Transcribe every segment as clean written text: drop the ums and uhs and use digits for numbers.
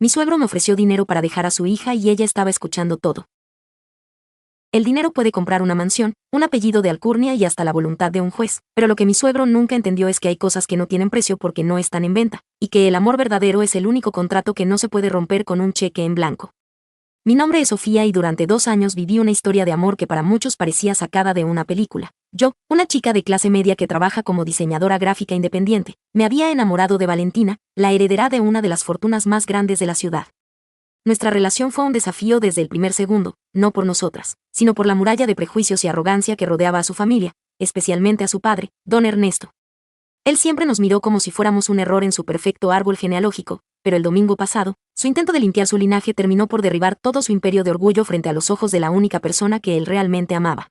Mi suegro me ofreció dinero para dejar a su hija y ella estaba escuchando todo. El dinero puede comprar una mansión, un apellido de alcurnia y hasta la voluntad de un juez, pero lo que mi suegro nunca entendió es que hay cosas que no tienen precio porque no están en venta, y que el amor verdadero es el único contrato que no se puede romper con un cheque en blanco. Mi nombre es Sofía y durante 2 años viví una historia de amor que para muchos parecía sacada de una película. Yo, una chica de clase media que trabaja como diseñadora gráfica independiente, me había enamorado de Valentina, la heredera de una de las fortunas más grandes de la ciudad. Nuestra relación fue un desafío desde el primer segundo, no por nosotras, sino por la muralla de prejuicios y arrogancia que rodeaba a su familia, especialmente a su padre, don Ernesto. Él siempre nos miró como si fuéramos un error en su perfecto árbol genealógico, pero el domingo pasado, su intento de limpiar su linaje terminó por derribar todo su imperio de orgullo frente a los ojos de la única persona que él realmente amaba.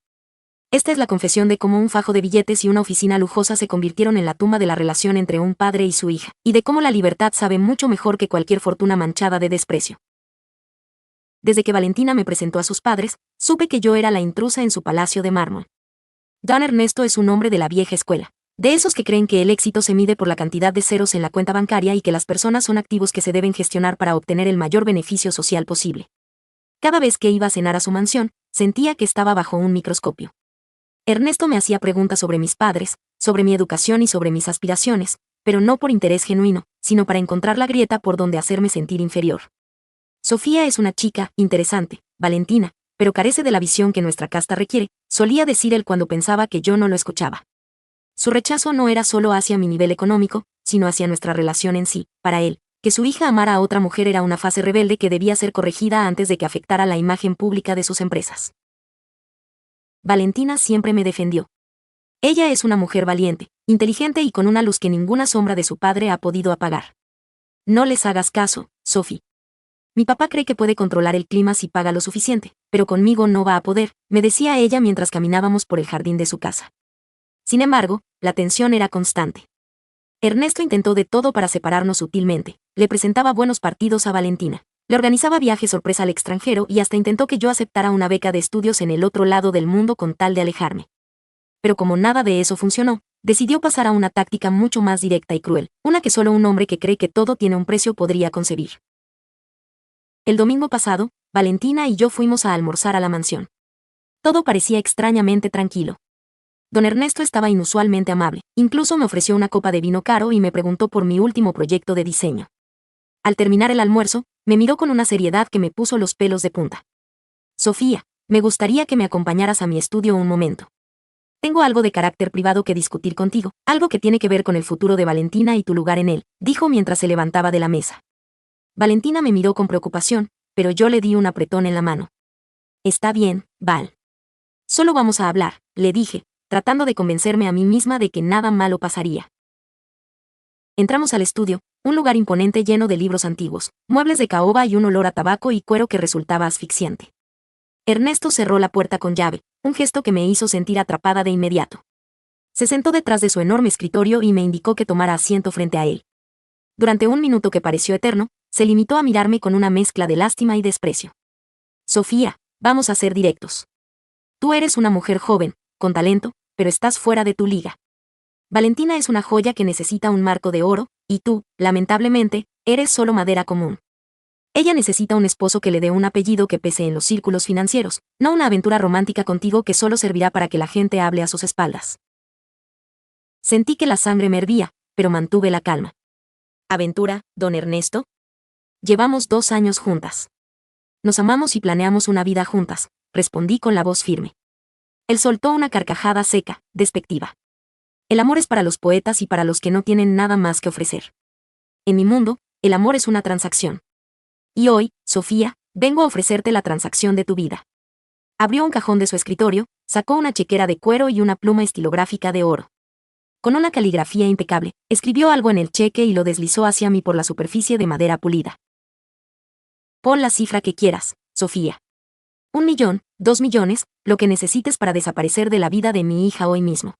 Esta es la confesión de cómo un fajo de billetes y una oficina lujosa se convirtieron en la tumba de la relación entre un padre y su hija, y de cómo la libertad sabe mucho mejor que cualquier fortuna manchada de desprecio. Desde que Valentina me presentó a sus padres, supe que yo era la intrusa en su palacio de mármol. Don Ernesto es un hombre de la vieja escuela, de esos que creen que el éxito se mide por la cantidad de ceros en la cuenta bancaria y que las personas son activos que se deben gestionar para obtener el mayor beneficio social posible. Cada vez que iba a cenar a su mansión, sentía que estaba bajo un microscopio. Ernesto me hacía preguntas sobre mis padres, sobre mi educación y sobre mis aspiraciones, pero no por interés genuino, sino para encontrar la grieta por donde hacerme sentir inferior. Sofía es una chica interesante, Valentina, pero carece de la visión que nuestra casta requiere, solía decir él cuando pensaba que yo no lo escuchaba. Su rechazo no era solo hacia mi nivel económico, sino hacia nuestra relación en sí. Para él, que su hija amara a otra mujer era una fase rebelde que debía ser corregida antes de que afectara la imagen pública de sus empresas. Valentina siempre me defendió. Ella es una mujer valiente, inteligente y con una luz que ninguna sombra de su padre ha podido apagar. No les hagas caso, Sophie. Mi papá cree que puede controlar el clima si paga lo suficiente, pero conmigo no va a poder, me decía ella mientras caminábamos por el jardín de su casa. Sin embargo, la tensión era constante. Ernesto intentó de todo para separarnos sutilmente, le presentaba buenos partidos a Valentina, le organizaba viajes sorpresa al extranjero y hasta intentó que yo aceptara una beca de estudios en el otro lado del mundo con tal de alejarme. Pero como nada de eso funcionó, decidió pasar a una táctica mucho más directa y cruel, una que solo un hombre que cree que todo tiene un precio podría concebir. El domingo pasado, Valentina y yo fuimos a almorzar a la mansión. Todo parecía extrañamente tranquilo. Don Ernesto estaba inusualmente amable, incluso me ofreció una copa de vino caro y me preguntó por mi último proyecto de diseño. Al terminar el almuerzo, me miró con una seriedad que me puso los pelos de punta. Sofía, me gustaría que me acompañaras a mi estudio un momento. Tengo algo de carácter privado que discutir contigo, algo que tiene que ver con el futuro de Valentina y tu lugar en él, dijo mientras se levantaba de la mesa. Valentina me miró con preocupación, pero yo le di un apretón en la mano. Está bien, Val. Solo vamos a hablar, le dije, tratando de convencerme a mí misma de que nada malo pasaría. Entramos al estudio, un lugar imponente lleno de libros antiguos, muebles de caoba y un olor a tabaco y cuero que resultaba asfixiante. Ernesto cerró la puerta con llave, un gesto que me hizo sentir atrapada de inmediato. Se sentó detrás de su enorme escritorio y me indicó que tomara asiento frente a él. Durante un minuto que pareció eterno, se limitó a mirarme con una mezcla de lástima y desprecio. Sofía, vamos a ser directos. Tú eres una mujer joven, con talento, pero estás fuera de tu liga. Valentina es una joya que necesita un marco de oro, y tú, lamentablemente, eres solo madera común. Ella necesita un esposo que le dé un apellido que pese en los círculos financieros, no una aventura romántica contigo que solo servirá para que la gente hable a sus espaldas. Sentí que la sangre me hervía, pero mantuve la calma. ¿Aventura, don Ernesto? Llevamos 2 años juntas. Nos amamos y planeamos una vida juntas, respondí con la voz firme. Él soltó una carcajada seca, despectiva. El amor es para los poetas y para los que no tienen nada más que ofrecer. En mi mundo, el amor es una transacción. Y hoy, Sofía, vengo a ofrecerte la transacción de tu vida. Abrió un cajón de su escritorio, sacó una chequera de cuero y una pluma estilográfica de oro. Con una caligrafía impecable, escribió algo en el cheque y lo deslizó hacia mí por la superficie de madera pulida. Pon la cifra que quieras, Sofía. 1 millón, 2 millones, lo que necesites para desaparecer de la vida de mi hija hoy mismo.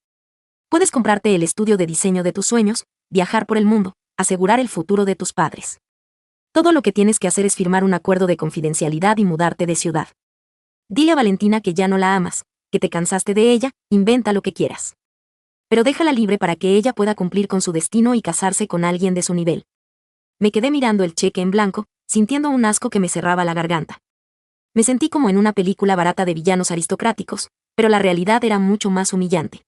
Puedes comprarte el estudio de diseño de tus sueños, viajar por el mundo, asegurar el futuro de tus padres. Todo lo que tienes que hacer es firmar un acuerdo de confidencialidad y mudarte de ciudad. Dile a Valentina que ya no la amas, que te cansaste de ella, inventa lo que quieras. Pero déjala libre para que ella pueda cumplir con su destino y casarse con alguien de su nivel. Me quedé mirando el cheque en blanco, sintiendo un asco que me cerraba la garganta. Me sentí como en una película barata de villanos aristocráticos, pero la realidad era mucho más humillante.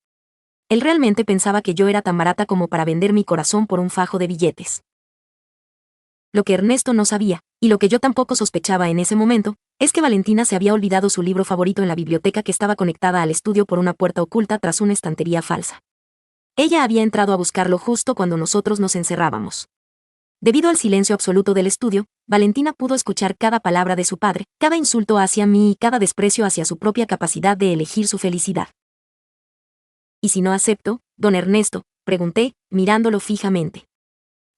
Él realmente pensaba que yo era tan barata como para vender mi corazón por un fajo de billetes. Lo que Ernesto no sabía, y lo que yo tampoco sospechaba en ese momento, es que Valentina se había olvidado su libro favorito en la biblioteca que estaba conectada al estudio por una puerta oculta tras una estantería falsa. Ella había entrado a buscarlo justo cuando nosotros nos encerrábamos. Debido al silencio absoluto del estudio, Valentina pudo escuchar cada palabra de su padre, cada insulto hacia mí y cada desprecio hacia su propia capacidad de elegir su felicidad. ¿Y si no acepto, don Ernesto?, pregunté, mirándolo fijamente.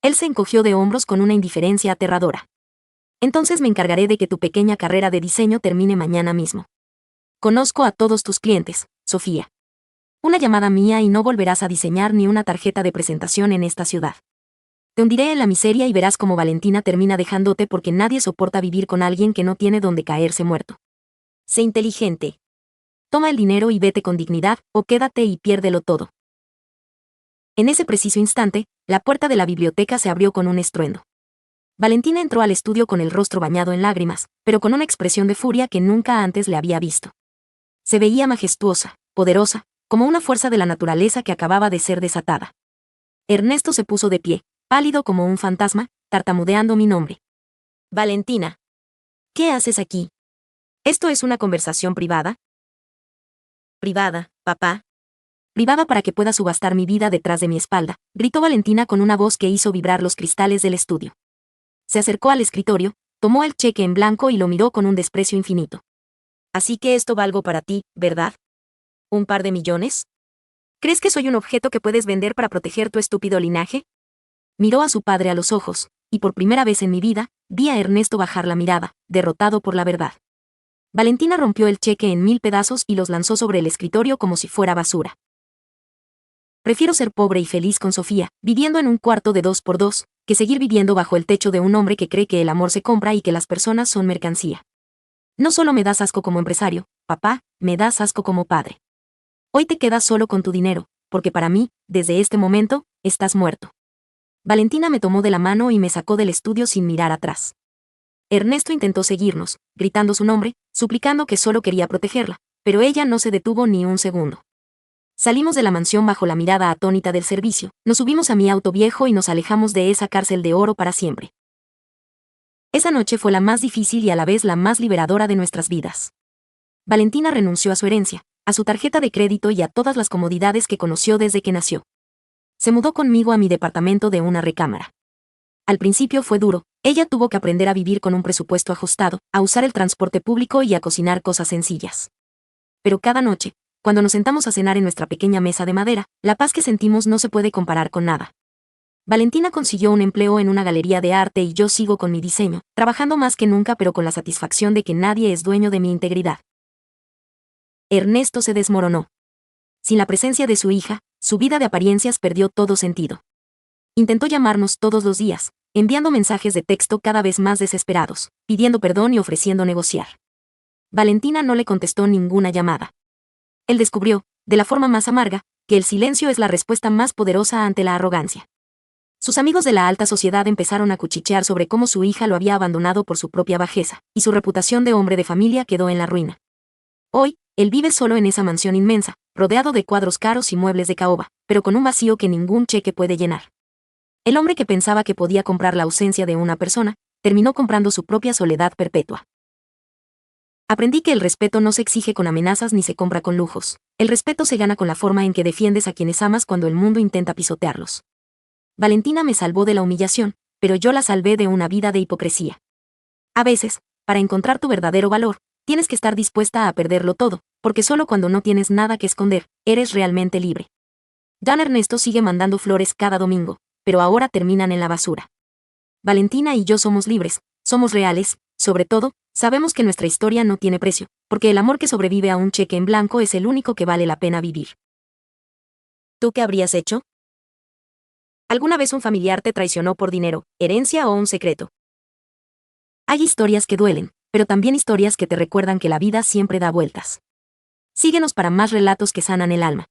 Él se encogió de hombros con una indiferencia aterradora. Entonces me encargaré de que tu pequeña carrera de diseño termine mañana mismo. Conozco a todos tus clientes, Sofía. Una llamada mía y no volverás a diseñar ni una tarjeta de presentación en esta ciudad. Te hundiré en la miseria y verás cómo Valentina termina dejándote porque nadie soporta vivir con alguien que no tiene donde caerse muerto. Sé inteligente. Toma el dinero y vete con dignidad, o quédate y piérdelo todo. En ese preciso instante, la puerta de la biblioteca se abrió con un estruendo. Valentina entró al estudio con el rostro bañado en lágrimas, pero con una expresión de furia que nunca antes le había visto. Se veía majestuosa, poderosa, como una fuerza de la naturaleza que acababa de ser desatada. Ernesto se puso de pie, pálido como un fantasma, tartamudeando mi nombre. Valentina. ¿Qué haces aquí? ¿Esto es una conversación privada? Privada, papá. Privada para que pueda subastar mi vida detrás de mi espalda, gritó Valentina con una voz que hizo vibrar los cristales del estudio. Se acercó al escritorio, tomó el cheque en blanco y lo miró con un desprecio infinito. Así que esto va algo para ti, ¿verdad? ¿Un par de millones? ¿Crees que soy un objeto que puedes vender para proteger tu estúpido linaje? Miró a su padre a los ojos, y por primera vez en mi vida, vi a Ernesto bajar la mirada, derrotado por la verdad. Valentina rompió el cheque en 1000 pedazos y los lanzó sobre el escritorio como si fuera basura. Prefiero ser pobre y feliz con Sofía, viviendo en un cuarto de 2x2, que seguir viviendo bajo el techo de un hombre que cree que el amor se compra y que las personas son mercancía. No solo me das asco como empresario, papá, me das asco como padre. Hoy te quedas solo con tu dinero, porque para mí, desde este momento, estás muerto. Valentina me tomó de la mano y me sacó del estudio sin mirar atrás. Ernesto intentó seguirnos, gritando su nombre, suplicando que solo quería protegerla, pero ella no se detuvo ni un segundo. Salimos de la mansión bajo la mirada atónita del servicio, nos subimos a mi auto viejo y nos alejamos de esa cárcel de oro para siempre. Esa noche fue la más difícil y a la vez la más liberadora de nuestras vidas. Valentina renunció a su herencia, a su tarjeta de crédito y a todas las comodidades que conoció desde que nació. Se mudó conmigo a mi departamento de una recámara. Al principio fue duro, ella tuvo que aprender a vivir con un presupuesto ajustado, a usar el transporte público y a cocinar cosas sencillas. Pero cada noche, cuando nos sentamos a cenar en nuestra pequeña mesa de madera, la paz que sentimos no se puede comparar con nada. Valentina consiguió un empleo en una galería de arte y yo sigo con mi diseño, trabajando más que nunca pero con la satisfacción de que nadie es dueño de mi integridad. Ernesto se desmoronó. Sin la presencia de su hija, su vida de apariencias perdió todo sentido. Intentó llamarnos todos los días, enviando mensajes de texto cada vez más desesperados, pidiendo perdón y ofreciendo negociar. Valentina no le contestó ninguna llamada. Él descubrió, de la forma más amarga, que el silencio es la respuesta más poderosa ante la arrogancia. Sus amigos de la alta sociedad empezaron a cuchichear sobre cómo su hija lo había abandonado por su propia bajeza, y su reputación de hombre de familia quedó en la ruina. Hoy, él vive solo en esa mansión inmensa, rodeado de cuadros caros y muebles de caoba, pero con un vacío que ningún cheque puede llenar. El hombre que pensaba que podía comprar la ausencia de una persona, terminó comprando su propia soledad perpetua. Aprendí que el respeto no se exige con amenazas ni se compra con lujos. El respeto se gana con la forma en que defiendes a quienes amas cuando el mundo intenta pisotearlos. Valentina me salvó de la humillación, pero yo la salvé de una vida de hipocresía. A veces, para encontrar tu verdadero valor, tienes que estar dispuesta a perderlo todo, porque solo cuando no tienes nada que esconder, eres realmente libre. Dan Ernesto sigue mandando flores cada domingo, pero ahora terminan en la basura. Valentina y yo somos libres, somos reales, sobre todo, sabemos que nuestra historia no tiene precio, porque el amor que sobrevive a un cheque en blanco es el único que vale la pena vivir. ¿Tú qué habrías hecho? ¿Alguna vez un familiar te traicionó por dinero, herencia o un secreto? Hay historias que duelen, pero también historias que te recuerdan que la vida siempre da vueltas. Síguenos para más relatos que sanan el alma.